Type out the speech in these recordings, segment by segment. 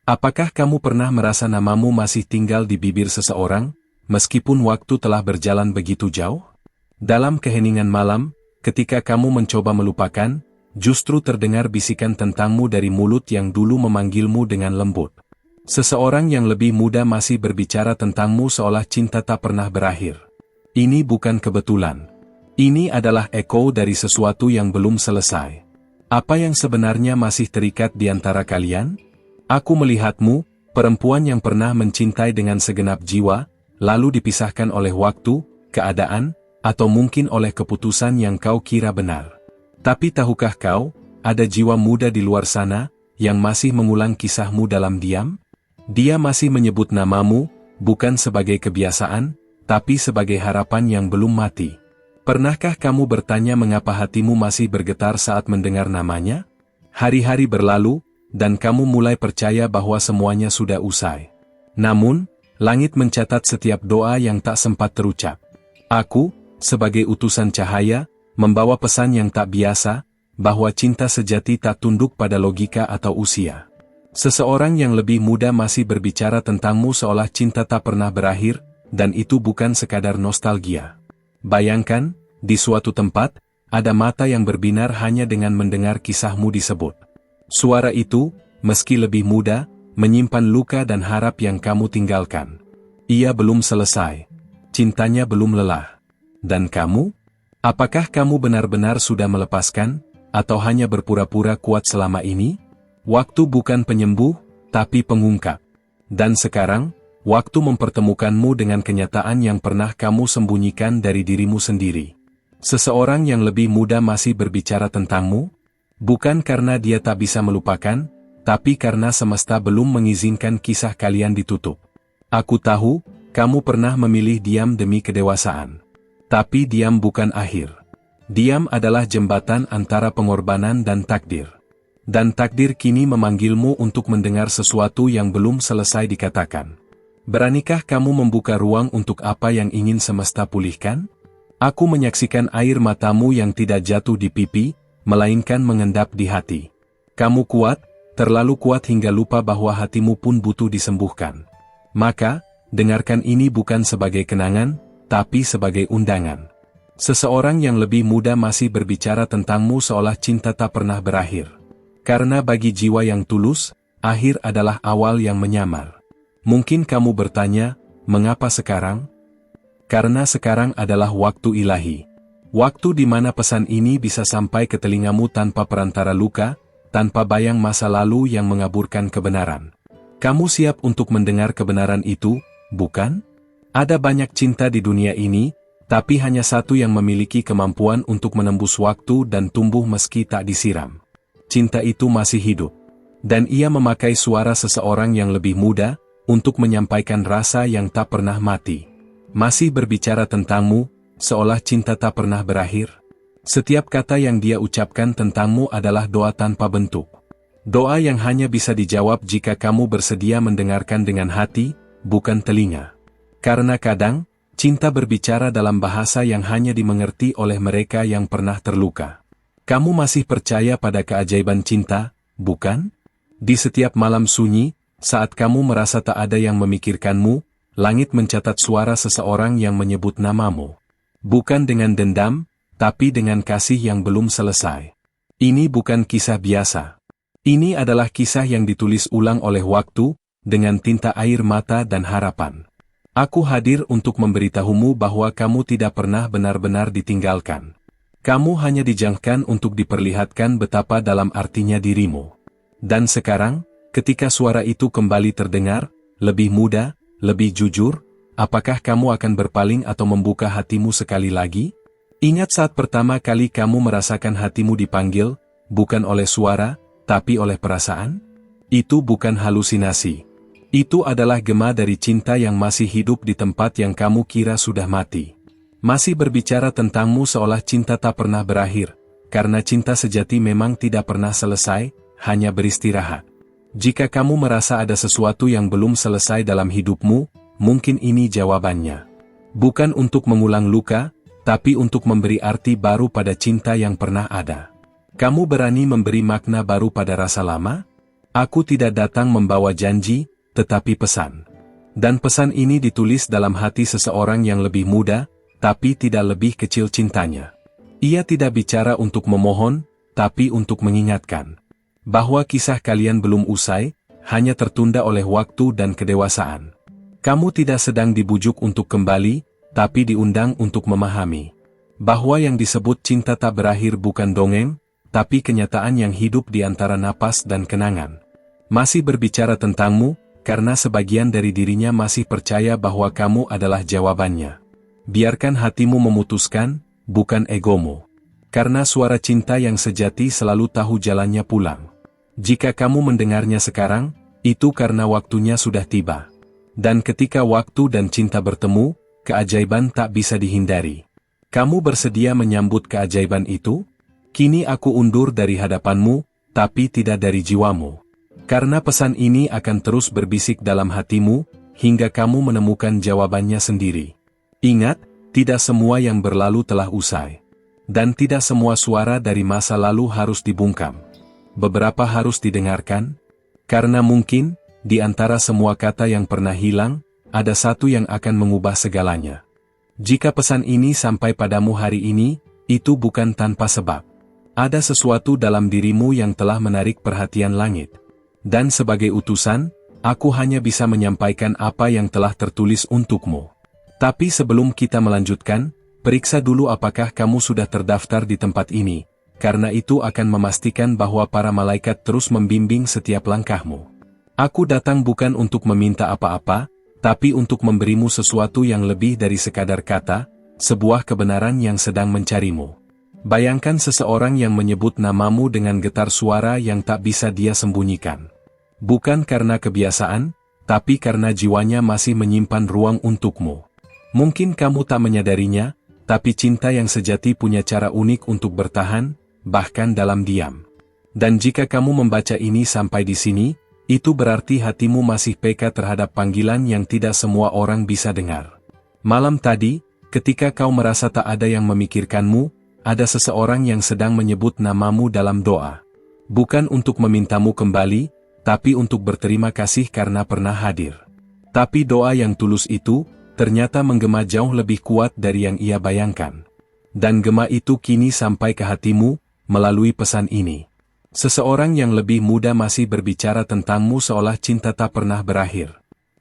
Apakah kamu pernah merasa namamu masih tinggal di bibir seseorang, meskipun waktu telah berjalan begitu jauh? Dalam keheningan malam, ketika kamu mencoba melupakan, justru terdengar bisikan tentangmu dari mulut yang dulu memanggilmu dengan lembut. Seseorang yang lebih muda masih berbicara tentangmu seolah cinta tak pernah berakhir. Ini bukan kebetulan. Ini adalah eko dari sesuatu yang belum selesai. Apa yang sebenarnya masih terikat di antara kalian? Aku melihatmu, perempuan yang pernah mencintai dengan segenap jiwa, lalu dipisahkan oleh waktu, keadaan, atau mungkin oleh keputusan yang kau kira benar. Tapi tahukah kau, ada jiwa muda di luar sana, yang masih mengulang kisahmu dalam diam? Dia masih menyebut namamu, bukan sebagai kebiasaan, tapi sebagai harapan yang belum mati. Pernahkah kamu bertanya mengapa hatimu masih bergetar saat mendengar namanya? Hari-hari berlalu, dan kamu mulai percaya bahwa semuanya sudah usai. Namun, langit mencatat setiap doa yang tak sempat terucap. Aku, sebagai utusan cahaya, membawa pesan yang tak biasa, bahwa cinta sejati tak tunduk pada logika atau usia. Seseorang yang lebih muda masih berbicara tentangmu seolah cinta tak pernah berakhir, dan itu bukan sekadar nostalgia. Bayangkan, di suatu tempat, ada mata yang berbinar hanya dengan mendengar kisahmu disebut. Suara itu, meski lebih muda, menyimpan luka dan harap yang kamu tinggalkan. Ia belum selesai. Cintanya belum lelah. Dan kamu? Apakah kamu benar-benar sudah melepaskan, atau hanya berpura-pura kuat selama ini? Waktu bukan penyembuh, tapi pengungkap. Dan sekarang, waktu mempertemukanmu dengan kenyataan yang pernah kamu sembunyikan dari dirimu sendiri. Seseorang yang lebih muda masih berbicara tentangmu, bukan karena dia tak bisa melupakan, tapi karena semesta belum mengizinkan kisah kalian ditutup. Aku tahu, kamu pernah memilih diam demi kedewasaan. Tapi diam bukan akhir. Diam adalah jembatan antara pengorbanan dan takdir. Dan takdir kini memanggilmu untuk mendengar sesuatu yang belum selesai dikatakan. Beranikah kamu membuka ruang untuk apa yang ingin semesta pulihkan? Aku menyaksikan air matamu yang tidak jatuh di pipi, melainkan mengendap di hati. Kamu kuat, terlalu kuat hingga lupa bahwa hatimu pun butuh disembuhkan. Maka, dengarkan ini bukan sebagai kenangan, tapi sebagai undangan. Seseorang yang lebih muda masih berbicara tentangmu seolah cinta tak pernah berakhir. Karena bagi jiwa yang tulus, akhir adalah awal yang menyamar. Mungkin kamu bertanya, mengapa sekarang? Karena sekarang adalah waktu ilahi. Waktu di mana pesan ini bisa sampai ke telingamu tanpa perantara luka, tanpa bayang masa lalu yang mengaburkan kebenaran. Kamu siap untuk mendengar kebenaran itu, bukan? Ada banyak cinta di dunia ini, tapi hanya satu yang memiliki kemampuan untuk menembus waktu dan tumbuh meski tak disiram. Cinta itu masih hidup. Dan ia memakai suara seseorang yang lebih muda, untuk menyampaikan rasa yang tak pernah mati. Masih berbicara tentangmu, seolah cinta tak pernah berakhir. Setiap kata yang dia ucapkan tentangmu adalah doa tanpa bentuk. Doa yang hanya bisa dijawab jika kamu bersedia mendengarkan dengan hati, bukan telinga. Karena kadang, cinta berbicara dalam bahasa yang hanya dimengerti oleh mereka yang pernah terluka. Kamu masih percaya pada keajaiban cinta, bukan? Di setiap malam sunyi, saat kamu merasa tak ada yang memikirkanmu, langit mencatat suara seseorang yang menyebut namamu. Bukan dengan dendam, tapi dengan kasih yang belum selesai. Ini bukan kisah biasa. Ini adalah kisah yang ditulis ulang oleh waktu, dengan tinta air mata dan harapan. Aku hadir untuk memberitahumu bahwa kamu tidak pernah benar-benar ditinggalkan. Kamu hanya dijangkan untuk diperlihatkan betapa dalam artinya dirimu. Dan sekarang, ketika suara itu kembali terdengar, lebih muda, lebih jujur, apakah kamu akan berpaling atau membuka hatimu sekali lagi? Ingat saat pertama kali kamu merasakan hatimu dipanggil, bukan oleh suara, tapi oleh perasaan? Itu bukan halusinasi. Itu adalah gema dari cinta yang masih hidup di tempat yang kamu kira sudah mati. Masih berbicara tentangmu seolah cinta tak pernah berakhir, karena cinta sejati memang tidak pernah selesai, hanya beristirahat. Jika kamu merasa ada sesuatu yang belum selesai dalam hidupmu, mungkin ini jawabannya. Bukan untuk mengulang luka, tapi untuk memberi arti baru pada cinta yang pernah ada. Kamu berani memberi makna baru pada rasa lama? Aku tidak datang membawa janji, tetapi pesan. Dan pesan ini ditulis dalam hati seseorang yang lebih muda, tapi tidak lebih kecil cintanya. Ia tidak bicara untuk memohon, tapi untuk mengingatkan bahwa kisah kalian belum usai, hanya tertunda oleh waktu dan kedewasaan. Kamu tidak sedang dibujuk untuk kembali, tapi diundang untuk memahami bahwa yang disebut cinta tak berakhir bukan dongeng, tapi kenyataan yang hidup di antara napas dan kenangan. Masih berbicara tentangmu, karena sebagian dari dirinya masih percaya bahwa kamu adalah jawabannya. Biarkan hatimu memutuskan, bukan egomu. Karena suara cinta yang sejati selalu tahu jalannya pulang. Jika kamu mendengarnya sekarang, itu karena waktunya sudah tiba. Dan ketika waktu dan cinta bertemu, keajaiban tak bisa dihindari. Kamu bersedia menyambut keajaiban itu? Kini aku undur dari hadapanmu, tapi tidak dari jiwamu. Karena pesan ini akan terus berbisik dalam hatimu, hingga kamu menemukan jawabannya sendiri. Ingat, tidak semua yang berlalu telah usai. Dan tidak semua suara dari masa lalu harus dibungkam. Beberapa harus didengarkan, karena mungkin, di antara semua kata yang pernah hilang, ada satu yang akan mengubah segalanya. Jika pesan ini sampai padamu hari ini, itu bukan tanpa sebab. Ada sesuatu dalam dirimu yang telah menarik perhatian langit. Dan sebagai utusan, aku hanya bisa menyampaikan apa yang telah tertulis untukmu. Tapi sebelum kita melanjutkan, periksa dulu apakah kamu sudah terdaftar di tempat ini, karena itu akan memastikan bahwa para malaikat terus membimbing setiap langkahmu. Aku datang bukan untuk meminta apa-apa, tapi untuk memberimu sesuatu yang lebih dari sekadar kata, sebuah kebenaran yang sedang mencarimu. Bayangkan seseorang yang menyebut namamu dengan getar suara yang tak bisa dia sembunyikan. Bukan karena kebiasaan, tapi karena jiwanya masih menyimpan ruang untukmu. Mungkin kamu tak menyadarinya, tapi cinta yang sejati punya cara unik untuk bertahan, bahkan dalam diam. Dan jika kamu membaca ini sampai di sini, itu berarti hatimu masih peka terhadap panggilan yang tidak semua orang bisa dengar. Malam tadi, ketika kau merasa tak ada yang memikirkanmu, ada seseorang yang sedang menyebut namamu dalam doa. Bukan untuk memintamu kembali, tapi untuk berterima kasih karena pernah hadir. Tapi doa yang tulus itu, ternyata menggema jauh lebih kuat dari yang ia bayangkan. Dan gema itu kini sampai ke hatimu, melalui pesan ini. Seseorang yang lebih muda masih berbicara tentangmu seolah cinta tak pernah berakhir.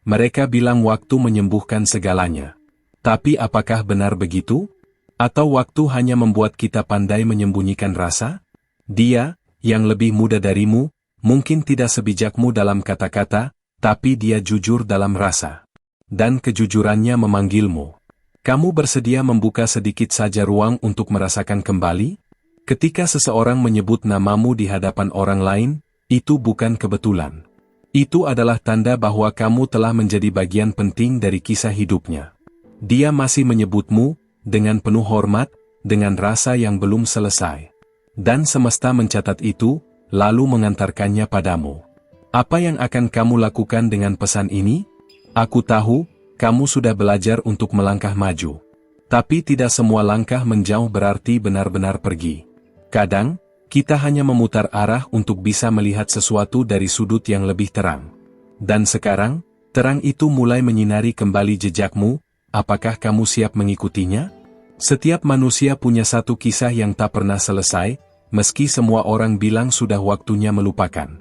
Mereka bilang waktu menyembuhkan segalanya. Tapi apakah benar begitu? Atau waktu hanya membuat kita pandai menyembunyikan rasa? Dia, yang lebih muda darimu, mungkin tidak sebijakmu dalam kata-kata, tapi dia jujur dalam rasa. Dan kejujurannya memanggilmu. Kamu bersedia membuka sedikit saja ruang untuk merasakan kembali? Ketika seseorang menyebut namamu di hadapan orang lain, itu bukan kebetulan. Itu adalah tanda bahwa kamu telah menjadi bagian penting dari kisah hidupnya. Dia masih menyebutmu, dengan penuh hormat, dengan rasa yang belum selesai. Dan semesta mencatat itu, lalu mengantarkannya padamu. Apa yang akan kamu lakukan dengan pesan ini? Aku tahu, kamu sudah belajar untuk melangkah maju. Tapi tidak semua langkah menjauh berarti benar-benar pergi. Kadang, kita hanya memutar arah untuk bisa melihat sesuatu dari sudut yang lebih terang. Dan sekarang, terang itu mulai menyinari kembali jejakmu, apakah kamu siap mengikutinya? Setiap manusia punya satu kisah yang tak pernah selesai, meski semua orang bilang sudah waktunya melupakan.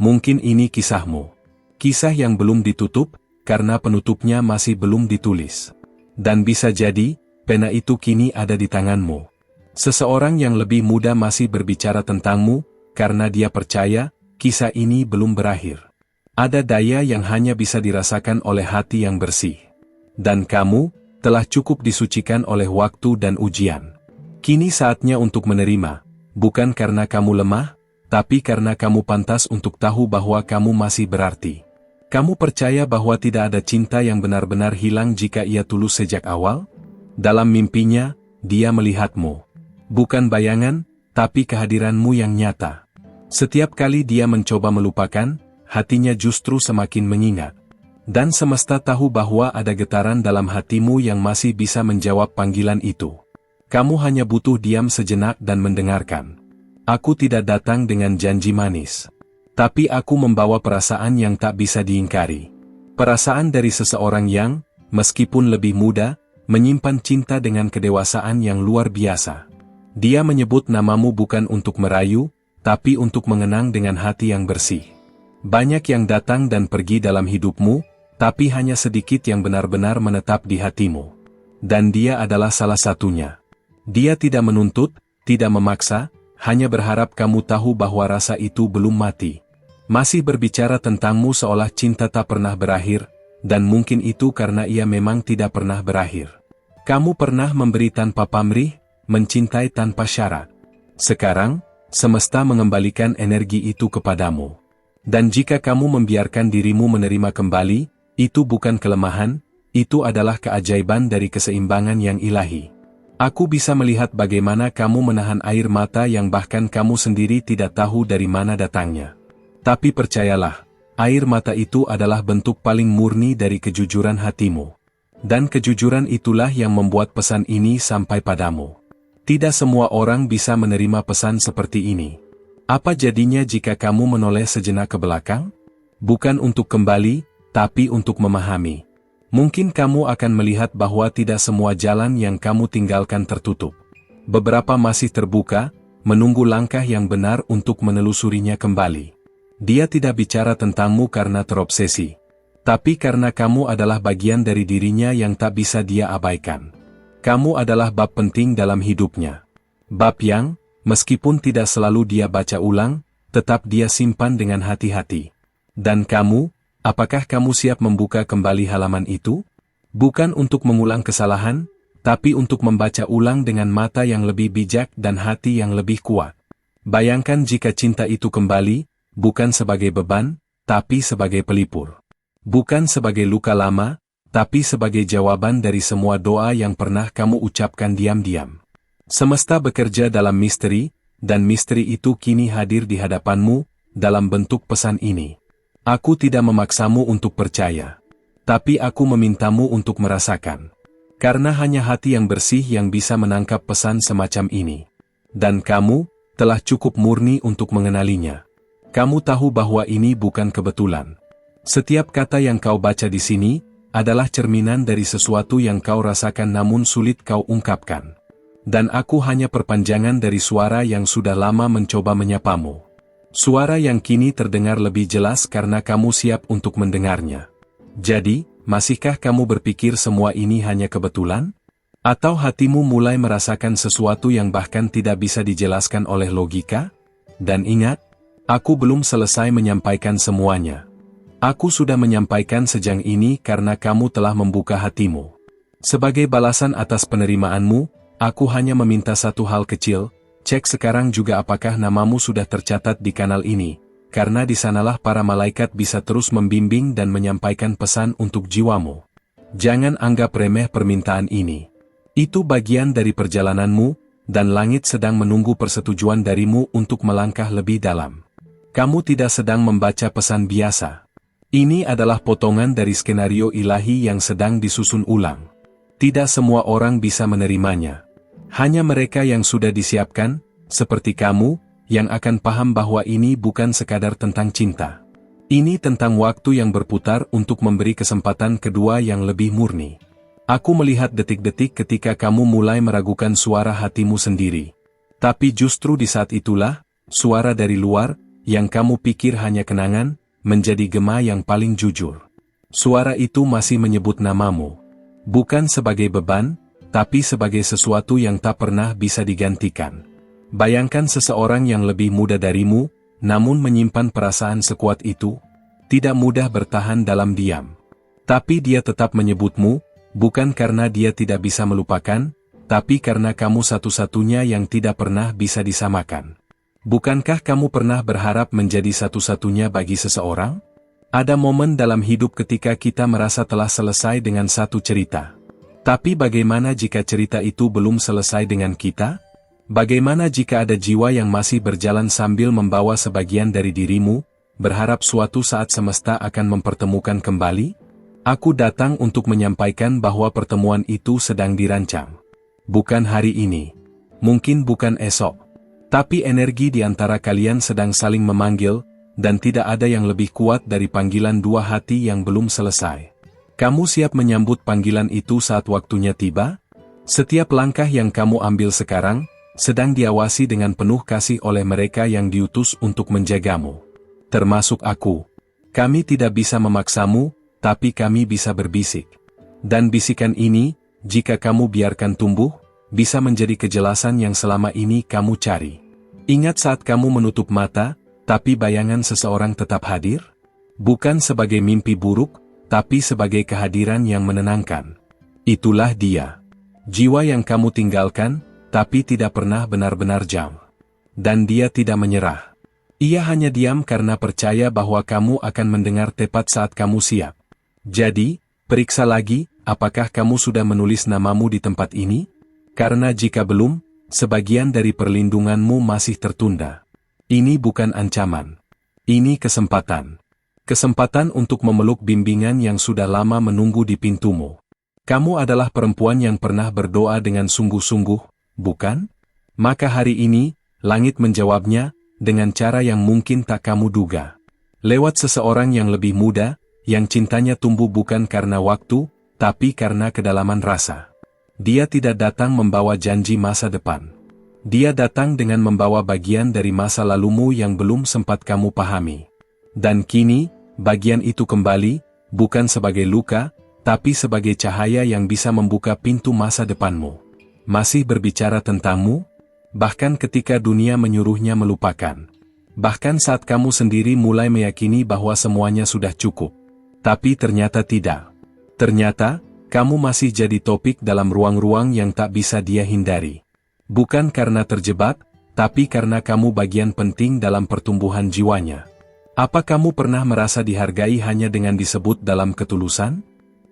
Mungkin ini kisahmu. Kisah yang belum ditutup, karena penutupnya masih belum ditulis. Dan bisa jadi, pena itu kini ada di tanganmu. Seseorang yang lebih muda masih berbicara tentangmu, karena dia percaya, kisah ini belum berakhir. Ada daya yang hanya bisa dirasakan oleh hati yang bersih. Dan kamu, telah cukup disucikan oleh waktu dan ujian. Kini saatnya untuk menerima, bukan karena kamu lemah, tapi karena kamu pantas untuk tahu bahwa kamu masih berarti. Kamu percaya bahwa tidak ada cinta yang benar-benar hilang jika ia tulus sejak awal? Dalam mimpinya, dia melihatmu. Bukan bayangan, tapi kehadiranmu yang nyata. Setiap kali dia mencoba melupakan, hatinya justru semakin mengingat. Dan semesta tahu bahwa ada getaran dalam hatimu yang masih bisa menjawab panggilan itu. Kamu hanya butuh diam sejenak dan mendengarkan. Aku tidak datang dengan janji manis. Tapi aku membawa perasaan yang tak bisa diingkari. Perasaan dari seseorang yang, meskipun lebih muda, menyimpan cinta dengan kedewasaan yang luar biasa. Dia menyebut namamu bukan untuk merayu, tapi untuk mengenang dengan hati yang bersih. Banyak yang datang dan pergi dalam hidupmu, tapi hanya sedikit yang benar-benar menetap di hatimu. Dan dia adalah salah satunya. Dia tidak menuntut, tidak memaksa, hanya berharap kamu tahu bahwa rasa itu belum mati. Masih berbicara tentangmu seolah cinta tak pernah berakhir, dan mungkin itu karena ia memang tidak pernah berakhir. Kamu pernah memberi tanpa pamrih, mencintai tanpa syarat. Sekarang, semesta mengembalikan energi itu kepadamu. Dan jika kamu membiarkan dirimu menerima kembali, itu bukan kelemahan, itu adalah keajaiban dari keseimbangan yang ilahi. Aku bisa melihat bagaimana kamu menahan air mata yang bahkan kamu sendiri tidak tahu dari mana datangnya. Tapi percayalah, air mata itu adalah bentuk paling murni dari kejujuran hatimu. Dan kejujuran itulah yang membuat pesan ini sampai padamu. Tidak semua orang bisa menerima pesan seperti ini. Apa jadinya jika kamu menoleh sejenak ke belakang? Bukan untuk kembali, tapi untuk memahami. Mungkin kamu akan melihat bahwa tidak semua jalan yang kamu tinggalkan tertutup. Beberapa masih terbuka, menunggu langkah yang benar untuk menelusurinya kembali. Dia tidak bicara tentangmu karena terobsesi, tapi karena kamu adalah bagian dari dirinya yang tak bisa dia abaikan. Kamu adalah bab penting dalam hidupnya. Bab yang, meskipun tidak selalu dia baca ulang, tetap dia simpan dengan hati-hati. Dan kamu, apakah kamu siap membuka kembali halaman itu? Bukan untuk mengulang kesalahan, tapi untuk membaca ulang dengan mata yang lebih bijak dan hati yang lebih kuat. Bayangkan jika cinta itu kembali, bukan sebagai beban, tapi sebagai pelipur. Bukan sebagai luka lama, tapi sebagai jawaban dari semua doa yang pernah kamu ucapkan diam-diam. Semesta bekerja dalam misteri, dan misteri itu kini hadir di hadapanmu, dalam bentuk pesan ini. Aku tidak memaksamu untuk percaya. Tapi aku memintamu untuk merasakan. Karena hanya hati yang bersih yang bisa menangkap pesan semacam ini. Dan kamu, telah cukup murni untuk mengenalinya. Kamu tahu bahwa ini bukan kebetulan. Setiap kata yang kau baca di sini, adalah cerminan dari sesuatu yang kau rasakan namun sulit kau ungkapkan. Dan aku hanya perpanjangan dari suara yang sudah lama mencoba menyapamu. Suara yang kini terdengar lebih jelas karena kamu siap untuk mendengarnya. Jadi, masihkah kamu berpikir semua ini hanya kebetulan? Atau hatimu mulai merasakan sesuatu yang bahkan tidak bisa dijelaskan oleh logika? Dan ingat, aku belum selesai menyampaikan semuanya. Aku sudah menyampaikan sejang ini karena kamu telah membuka hatimu. Sebagai balasan atas penerimaanmu, aku hanya meminta satu hal kecil, cek sekarang juga apakah namamu sudah tercatat di kanal ini, karena di sanalah para malaikat bisa terus membimbing dan menyampaikan pesan untuk jiwamu. Jangan anggap remeh permintaan ini. Itu bagian dari perjalananmu, dan langit sedang menunggu persetujuan darimu untuk melangkah lebih dalam. Kamu tidak sedang membaca pesan biasa. Ini adalah potongan dari skenario ilahi yang sedang disusun ulang. Tidak semua orang bisa menerimanya. Hanya mereka yang sudah disiapkan, seperti kamu, yang akan paham bahwa ini bukan sekadar tentang cinta. Ini tentang waktu yang berputar untuk memberi kesempatan kedua yang lebih murni. Aku melihat detik-detik ketika kamu mulai meragukan suara hatimu sendiri. Tapi justru di saat itulah, suara dari luar, yang kamu pikir hanya kenangan, menjadi gema yang paling jujur. Suara itu masih menyebut namamu. Bukan sebagai beban, tapi sebagai sesuatu yang tak pernah bisa digantikan. Bayangkan seseorang yang lebih muda darimu, namun menyimpan perasaan sekuat itu. Tidak mudah bertahan dalam diam. Tapi dia tetap menyebutmu, bukan karena dia tidak bisa melupakan, tapi karena kamu satu-satunya yang tidak pernah bisa disamakan. Bukankah kamu pernah berharap menjadi satu-satunya bagi seseorang? Ada momen dalam hidup ketika kita merasa telah selesai dengan satu cerita. Tapi bagaimana jika cerita itu belum selesai dengan kita? Bagaimana jika ada jiwa yang masih berjalan sambil membawa sebagian dari dirimu, berharap suatu saat semesta akan mempertemukan kembali? Aku datang untuk menyampaikan bahwa pertemuan itu sedang dirancang. Bukan hari ini. Mungkin bukan esok. Tapi energi di antara kalian sedang saling memanggil, dan tidak ada yang lebih kuat dari panggilan dua hati yang belum selesai. Kamu siap menyambut panggilan itu saat waktunya tiba? Setiap langkah yang kamu ambil sekarang, sedang diawasi dengan penuh kasih oleh mereka yang diutus untuk menjagamu. Termasuk aku. Kami tidak bisa memaksamu, tapi kami bisa berbisik. Dan bisikan ini, jika kamu biarkan tumbuh, bisa menjadi kejelasan yang selama ini kamu cari. Ingat saat kamu menutup mata, tapi bayangan seseorang tetap hadir? Bukan sebagai mimpi buruk, tapi sebagai kehadiran yang menenangkan. Itulah dia. Jiwa yang kamu tinggalkan, tapi tidak pernah benar-benar jam. Dan dia tidak menyerah. Ia hanya diam karena percaya bahwa kamu akan mendengar tepat saat kamu siap. Jadi, periksa lagi, apakah kamu sudah menulis namamu di tempat ini? Karena jika belum, sebagian dari perlindunganmu masih tertunda. Ini bukan ancaman. Ini kesempatan. Kesempatan untuk memeluk bimbingan yang sudah lama menunggu di pintumu. Kamu adalah perempuan yang pernah berdoa dengan sungguh-sungguh, bukan? Maka hari ini, langit menjawabnya, dengan cara yang mungkin tak kamu duga. Lewat seseorang yang lebih muda, yang cintanya tumbuh bukan karena waktu, tapi karena kedalaman rasa. Dia tidak datang membawa janji masa depan. Dia datang dengan membawa bagian dari masa lalumu yang belum sempat kamu pahami. Dan kini, bagian itu kembali, bukan sebagai luka, tapi sebagai cahaya yang bisa membuka pintu masa depanmu. Masih berbicara tentangmu? Bahkan ketika dunia menyuruhnya melupakan. Bahkan saat kamu sendiri mulai meyakini bahwa semuanya sudah cukup. Tapi ternyata tidak. Ternyata, kamu masih jadi topik dalam ruang-ruang yang tak bisa dia hindari. Bukan karena terjebak, tapi karena kamu bagian penting dalam pertumbuhan jiwanya. Apa kamu pernah merasa dihargai hanya dengan disebut dalam ketulusan?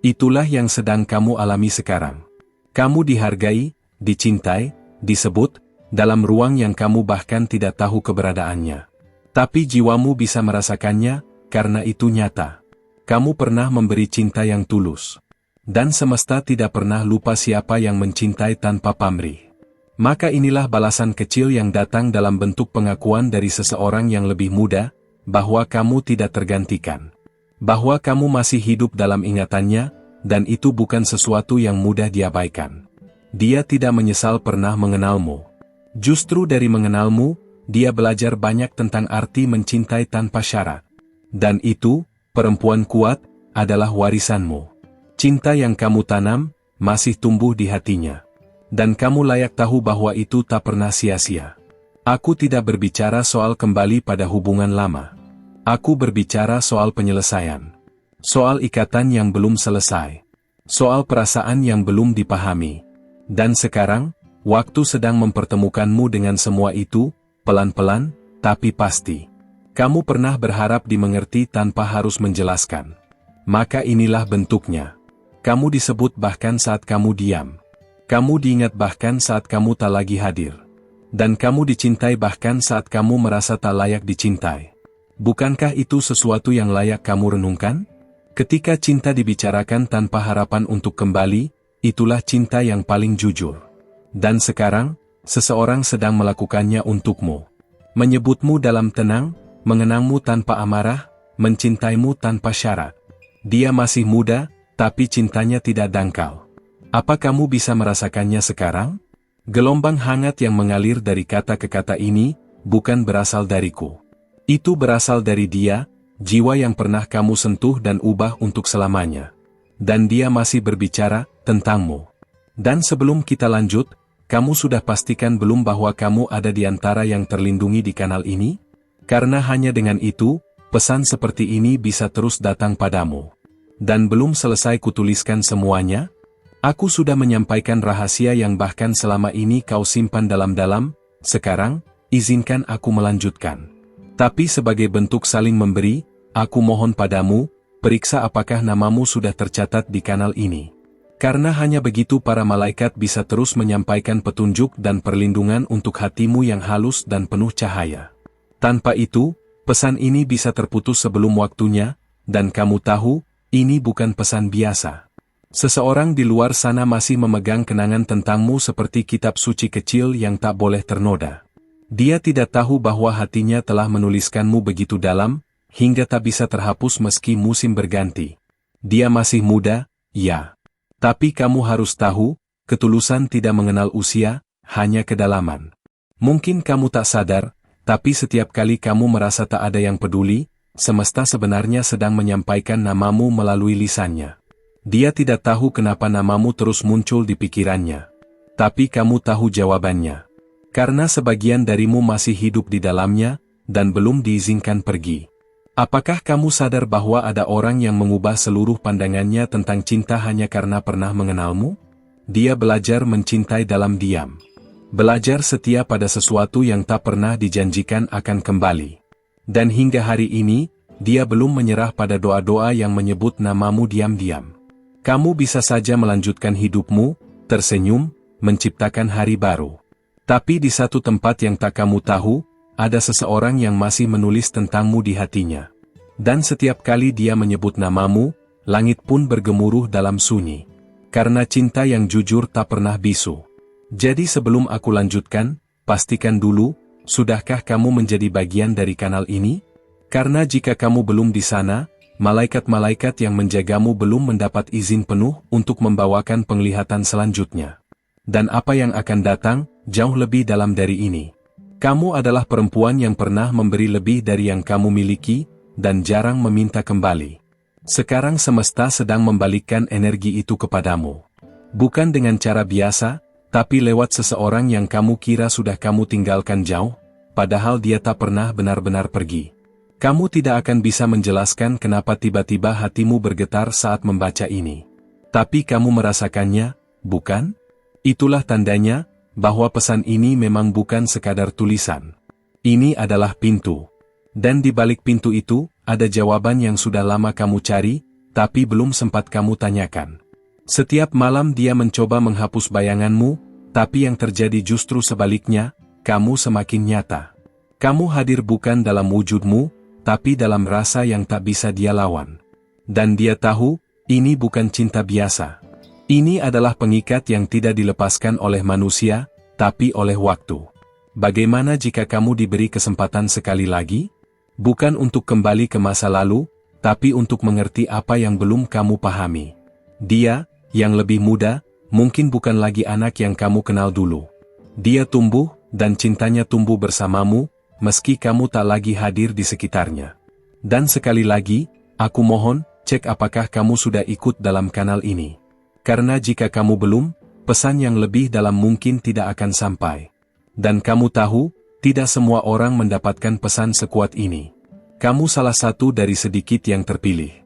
Itulah yang sedang kamu alami sekarang. Kamu dihargai, dicintai, disebut, dalam ruang yang kamu bahkan tidak tahu keberadaannya. Tapi jiwamu bisa merasakannya, karena itu nyata. Kamu pernah memberi cinta yang tulus. Dan semesta tidak pernah lupa siapa yang mencintai tanpa pamrih. Maka inilah balasan kecil yang datang dalam bentuk pengakuan dari seseorang yang lebih muda, bahwa kamu tidak tergantikan. Bahwa kamu masih hidup dalam ingatannya, dan itu bukan sesuatu yang mudah diabaikan. Dia tidak menyesal pernah mengenalmu. Justru dari mengenalmu, dia belajar banyak tentang arti mencintai tanpa syarat. Dan itu, perempuan kuat, adalah warisanmu. Cinta yang kamu tanam, masih tumbuh di hatinya. Dan kamu layak tahu bahwa itu tak pernah sia-sia. Aku tidak berbicara soal kembali pada hubungan lama. Aku berbicara soal penyelesaian. Soal ikatan yang belum selesai. Soal perasaan yang belum dipahami. Dan sekarang, waktu sedang mempertemukanmu dengan semua itu, pelan-pelan, tapi pasti. Kamu pernah berharap dimengerti tanpa harus menjelaskan. Maka inilah bentuknya. Kamu disebut bahkan saat kamu diam. Kamu diingat bahkan saat kamu tak lagi hadir. Dan kamu dicintai bahkan saat kamu merasa tak layak dicintai. Bukankah itu sesuatu yang layak kamu renungkan? Ketika cinta dibicarakan tanpa harapan untuk kembali, itulah cinta yang paling jujur. Dan sekarang, seseorang sedang melakukannya untukmu. Menyebutmu dalam tenang, mengenangmu tanpa amarah, mencintaimu tanpa syarat. Dia masih muda, tapi cintanya tidak dangkal. Apa kamu bisa merasakannya sekarang? Gelombang hangat yang mengalir dari kata ke kata ini, bukan berasal dariku. Itu berasal dari dia, jiwa yang pernah kamu sentuh dan ubah untuk selamanya. Dan dia masih berbicara tentangmu. Dan sebelum kita lanjut, kamu sudah pastikan belum bahwa kamu ada di antara yang terlindungi di kanal ini? Karena hanya dengan itu, pesan seperti ini bisa terus datang padamu. Dan belum selesai kutuliskan semuanya? Aku sudah menyampaikan rahasia yang bahkan selama ini kau simpan dalam-dalam, sekarang, izinkan aku melanjutkan. Tapi sebagai bentuk saling memberi, aku mohon padamu, periksa apakah namamu sudah tercatat di kanal ini. Karena hanya begitu para malaikat bisa terus menyampaikan petunjuk dan perlindungan untuk hatimu yang halus dan penuh cahaya. Tanpa itu, pesan ini bisa terputus sebelum waktunya, dan kamu tahu, ini bukan pesan biasa. Seseorang di luar sana masih memegang kenangan tentangmu seperti kitab suci kecil yang tak boleh ternoda. Dia tidak tahu bahwa hatinya telah menuliskanmu begitu dalam, hingga tak bisa terhapus meski musim berganti. Dia masih muda, ya. Tapi kamu harus tahu, ketulusan tidak mengenal usia, hanya kedalaman. Mungkin kamu tak sadar, tapi setiap kali kamu merasa tak ada yang peduli, semesta sebenarnya sedang menyampaikan namamu melalui lisannya. Dia tidak tahu kenapa namamu terus muncul di pikirannya. Tapi kamu tahu jawabannya. Karena sebagian darimu masih hidup di dalamnya, dan belum diizinkan pergi. Apakah kamu sadar bahwa ada orang yang mengubah seluruh pandangannya tentang cinta hanya karena pernah mengenalmu? Dia belajar mencintai dalam diam. Belajar setia pada sesuatu yang tak pernah dijanjikan akan kembali. Dan hingga hari ini, dia belum menyerah pada doa-doa yang menyebut namamu diam-diam. Kamu bisa saja melanjutkan hidupmu, tersenyum, menciptakan hari baru. Tapi di satu tempat yang tak kamu tahu, ada seseorang yang masih menulis tentangmu di hatinya. Dan setiap kali dia menyebut namamu, langit pun bergemuruh dalam sunyi. Karena cinta yang jujur tak pernah bisu. Jadi sebelum aku lanjutkan, pastikan dulu, sudahkah kamu menjadi bagian dari kanal ini? Karena jika kamu belum di sana, malaikat-malaikat yang menjagamu belum mendapat izin penuh untuk membawakan penglihatan selanjutnya. Dan apa yang akan datang, jauh lebih dalam dari ini. Kamu adalah perempuan yang pernah memberi lebih dari yang kamu miliki, dan jarang meminta kembali. Sekarang semesta sedang membalikkan energi itu kepadamu. Bukan dengan cara biasa, tapi lewat seseorang yang kamu kira sudah kamu tinggalkan jauh, padahal dia tak pernah benar-benar pergi. Kamu tidak akan bisa menjelaskan kenapa tiba-tiba hatimu bergetar saat membaca ini. Tapi kamu merasakannya, bukan? Itulah tandanya, bahwa pesan ini memang bukan sekadar tulisan. Ini adalah pintu. Dan di balik pintu itu, ada jawaban yang sudah lama kamu cari, tapi belum sempat kamu tanyakan. Setiap malam dia mencoba menghapus bayanganmu, tapi yang terjadi justru sebaliknya, kamu semakin nyata. Kamu hadir bukan dalam wujudmu, tapi dalam rasa yang tak bisa dia lawan. Dan dia tahu, ini bukan cinta biasa. Ini adalah pengikat yang tidak dilepaskan oleh manusia, tapi oleh waktu. Bagaimana jika kamu diberi kesempatan sekali lagi? Bukan untuk kembali ke masa lalu, tapi untuk mengerti apa yang belum kamu pahami. Dia, yang lebih muda, mungkin bukan lagi anak yang kamu kenal dulu. Dia tumbuh, dan cintanya tumbuh bersamamu, meski kamu tak lagi hadir di sekitarnya. Dan sekali lagi, aku mohon, cek apakah kamu sudah ikut dalam kanal ini. Karena jika kamu belum, pesan yang lebih dalam mungkin tidak akan sampai. Dan kamu tahu, tidak semua orang mendapatkan pesan sekuat ini. Kamu salah satu dari sedikit yang terpilih.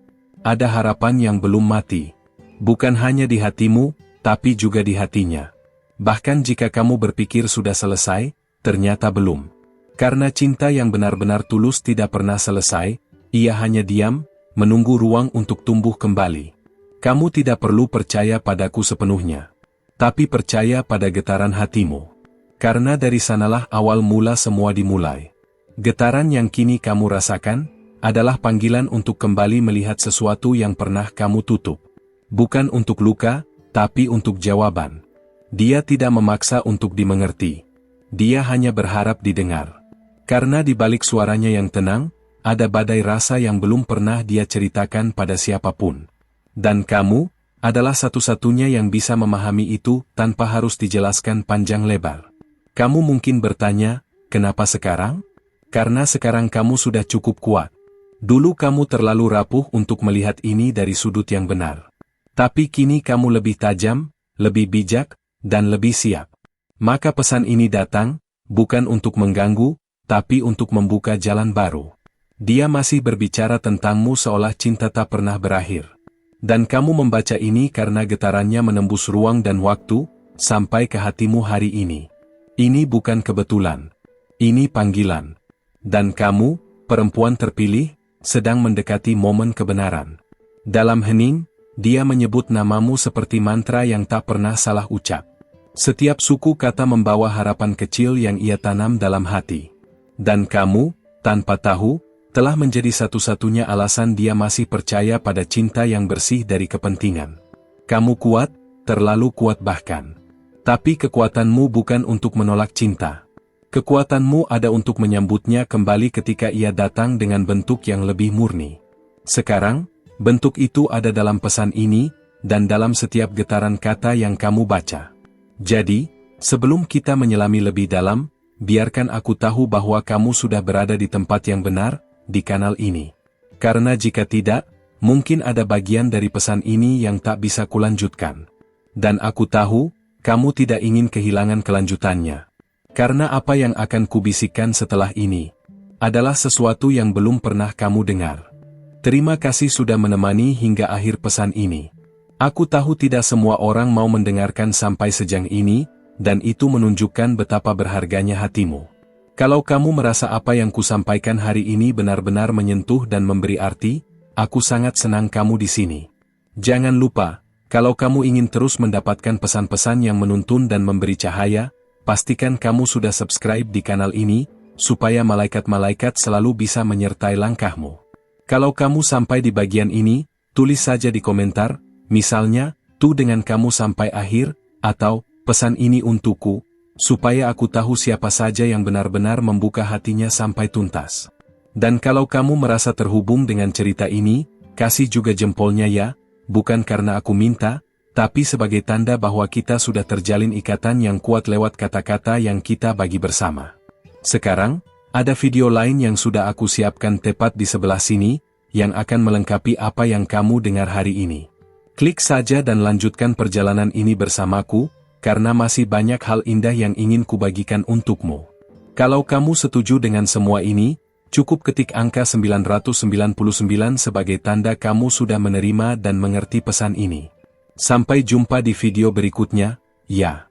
Ada harapan yang belum mati. Bukan hanya di hatimu, tapi juga di hatinya. Bahkan jika kamu berpikir sudah selesai, ternyata belum. Karena cinta yang benar-benar tulus tidak pernah selesai, ia hanya diam, menunggu ruang untuk tumbuh kembali. Kamu tidak perlu percaya padaku sepenuhnya. Tapi percaya pada getaran hatimu. Karena dari sanalah awal mula semua dimulai. Getaran yang kini kamu rasakan, adalah panggilan untuk kembali melihat sesuatu yang pernah kamu tutup. Bukan untuk luka, tapi untuk jawaban. Dia tidak memaksa untuk dimengerti. Dia hanya berharap didengar. Karena di balik suaranya yang tenang, ada badai rasa yang belum pernah dia ceritakan pada siapapun. Dan kamu, adalah satu-satunya yang bisa memahami itu tanpa harus dijelaskan panjang lebar. Kamu mungkin bertanya, kenapa sekarang? Karena sekarang kamu sudah cukup kuat. Dulu kamu terlalu rapuh untuk melihat ini dari sudut yang benar. Tapi kini kamu lebih tajam, lebih bijak, dan lebih siap. Maka pesan ini datang, bukan untuk mengganggu, tapi untuk membuka jalan baru. Dia masih berbicara tentangmu seolah cinta tak pernah berakhir. Dan kamu membaca ini karena getarannya menembus ruang dan waktu, sampai ke hatimu hari ini. Ini bukan kebetulan. Ini panggilan. Dan kamu, perempuan terpilih, sedang mendekati momen kebenaran. Dalam hening, dia menyebut namamu seperti mantra yang tak pernah salah ucap. Setiap suku kata membawa harapan kecil yang ia tanam dalam hati. Dan kamu, tanpa tahu, telah menjadi satu-satunya alasan dia masih percaya pada cinta yang bersih dari kepentingan. Kamu kuat, terlalu kuat bahkan. Tapi kekuatanmu bukan untuk menolak cinta. Kekuatanmu ada untuk menyambutnya kembali ketika ia datang dengan bentuk yang lebih murni. Sekarang, bentuk itu ada dalam pesan ini, dan dalam setiap getaran kata yang kamu baca. Jadi, sebelum kita menyelami lebih dalam, biarkan aku tahu bahwa kamu sudah berada di tempat yang benar, di kanal ini. Karena jika tidak, mungkin ada bagian dari pesan ini yang tak bisa kulanjutkan. Dan aku tahu, kamu tidak ingin kehilangan kelanjutannya. Karena apa yang akan kubisikkan setelah ini adalah sesuatu yang belum pernah kamu dengar. Terima kasih sudah menemani hingga akhir pesan ini. Aku tahu tidak semua orang mau mendengarkan sampai sejauh ini, dan itu menunjukkan betapa berharganya hatimu. Kalau kamu merasa apa yang kusampaikan hari ini benar-benar menyentuh dan memberi arti, aku sangat senang kamu di sini. Jangan lupa, kalau kamu ingin terus mendapatkan pesan-pesan yang menuntun dan memberi cahaya, pastikan kamu sudah subscribe di kanal ini, supaya malaikat-malaikat selalu bisa menyertai langkahmu. Kalau kamu sampai di bagian ini, tulis saja di komentar, misalnya, "Tu dengan kamu sampai akhir," atau, "Pesan ini untukku," supaya aku tahu siapa saja yang benar-benar membuka hatinya sampai tuntas. Dan kalau kamu merasa terhubung dengan cerita ini, kasih juga jempolnya ya, bukan karena aku minta, tapi sebagai tanda bahwa kita sudah terjalin ikatan yang kuat lewat kata-kata yang kita bagi bersama. Sekarang, ada video lain yang sudah aku siapkan tepat di sebelah sini, yang akan melengkapi apa yang kamu dengar hari ini. Klik saja dan lanjutkan perjalanan ini bersamaku, karena masih banyak hal indah yang ingin kubagikan untukmu. Kalau kamu setuju dengan semua ini, cukup ketik angka 999 sebagai tanda kamu sudah menerima dan mengerti pesan ini. Sampai jumpa di video berikutnya, ya.